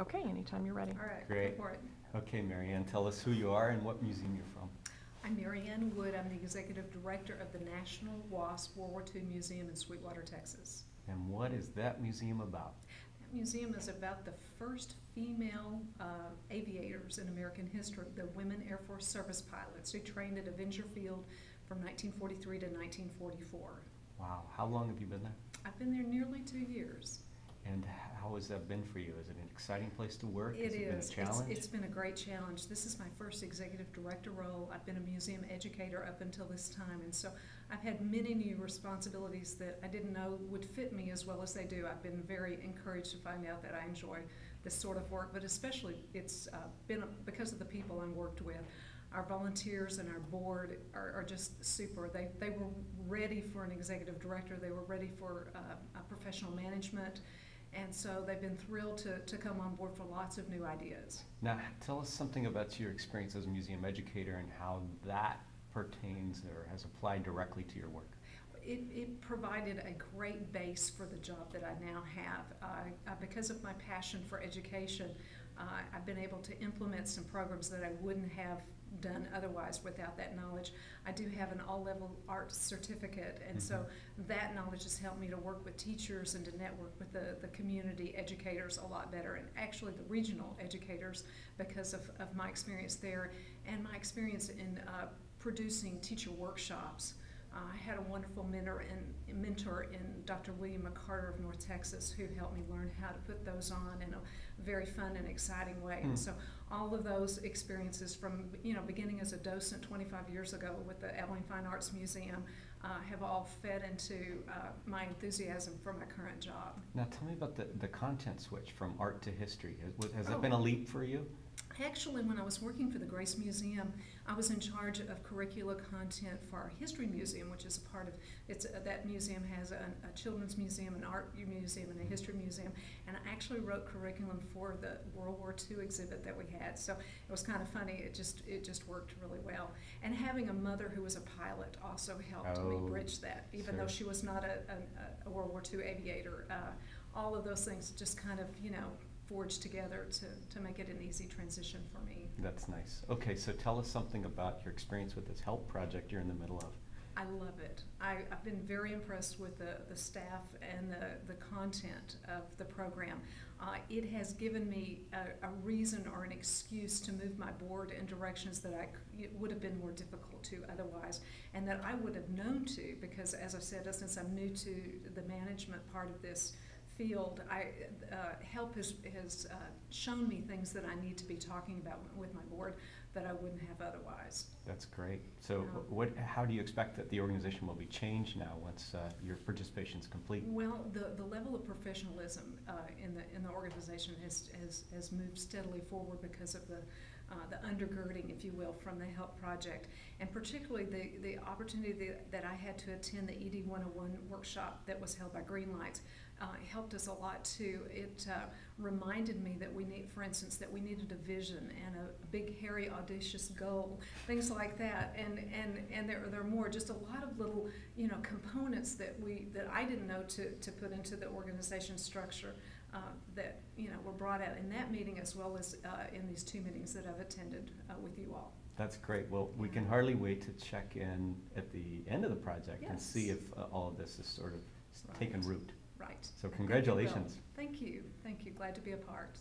Okay, anytime you're ready. All right, Great. go for it. Okay, Marianne, tell us who you are and what museum you're from. I'm Marianne Wood. I'm the Executive Director of the National WASP World War II Museum in Sweetwater, Texas. And what is that museum about? That museum is about the first female aviators in American history, the women Air Force service pilots who trained at Avenger Field from 1943 to 1944. Wow, how long have you been there? I've been there nearly 2 years. And how has that been for you? Is it an exciting place to work? It has it been a is. challenge? It's been a great challenge. This is my first executive director role. I've been a museum educator up until this time, and so I've had many new responsibilities that I didn't know would fit me as well as they do. I've been very encouraged to find out that I enjoy this sort of work, but especially it's been because of the people I worked with. Our volunteers and our board are just super. They were ready for an executive director. They were ready for a professional management. And so they've been thrilled to come on board for lots of new ideas. Now, tell us something about your experience as a museum educator and how that pertains or has applied directly to your work. It provided a great base for the job that I now have. Because of my passion for education, I've been able to implement some programs that I wouldn't have done otherwise without that knowledge. I do have an all-level art certificate, and so that knowledge has helped me to work with teachers and to network with the community educators a lot better, and actually the regional educators because of my experience there and my experience in producing teacher workshops. I had a wonderful mentor in Dr. William McCarter of North Texas who helped me learn how to put those on in a very fun and exciting way. And so all of those experiences from beginning as a docent 25 years ago with the Abilene Fine Arts Museum have all fed into my enthusiasm for my current job. Now tell me about the content switch from art to history. Has that been a leap for you? Actually, when I was working for the Grace Museum, I was in charge of curricula content for our History Museum, which is a part of, that museum has a children's museum, an art museum, and a history museum, and I actually wrote curriculum for the World War II exhibit that we had, so it was kind of funny. It just worked really well. And having a mother who was a pilot also helped me bridge that, even though she was not a World War II aviator. All of those things just kind of, forged together to make it an easy transition for me. That's nice. Okay, so tell us something about your experience with this HELP project you're in the middle of. I love it. I've been very impressed with the staff and the content of the program. It has given me a reason or an excuse to move my board in directions that it would have been more difficult to otherwise, and that I would have known to, because as I've said, since I'm new to the management part of this field, HELP has shown me things that I need to be talking about with my board that I wouldn't have otherwise. That's great. So how do you expect that the organization will be changed now once your participation is complete? Well, the level of professionalism in the organization has moved steadily forward because of the undergirding, if you will, from the HELP project, and particularly the opportunity that I had to attend the ED 101 workshop that was held by Greenlights helped us a lot too. It reminded me that for instance, that we needed a vision and a big, hairy, audacious goal, things like that, and there are more, just a lot of little components that I didn't know to put into the organization structure that were brought out in that meeting as well as in these 2 meetings that I've attended with you all. That's great. Well, we can hardly wait to check in at the end of the project and see if all of this is sort of taken root. Right. So congratulations. Thank you. Thank you. Glad to be a part.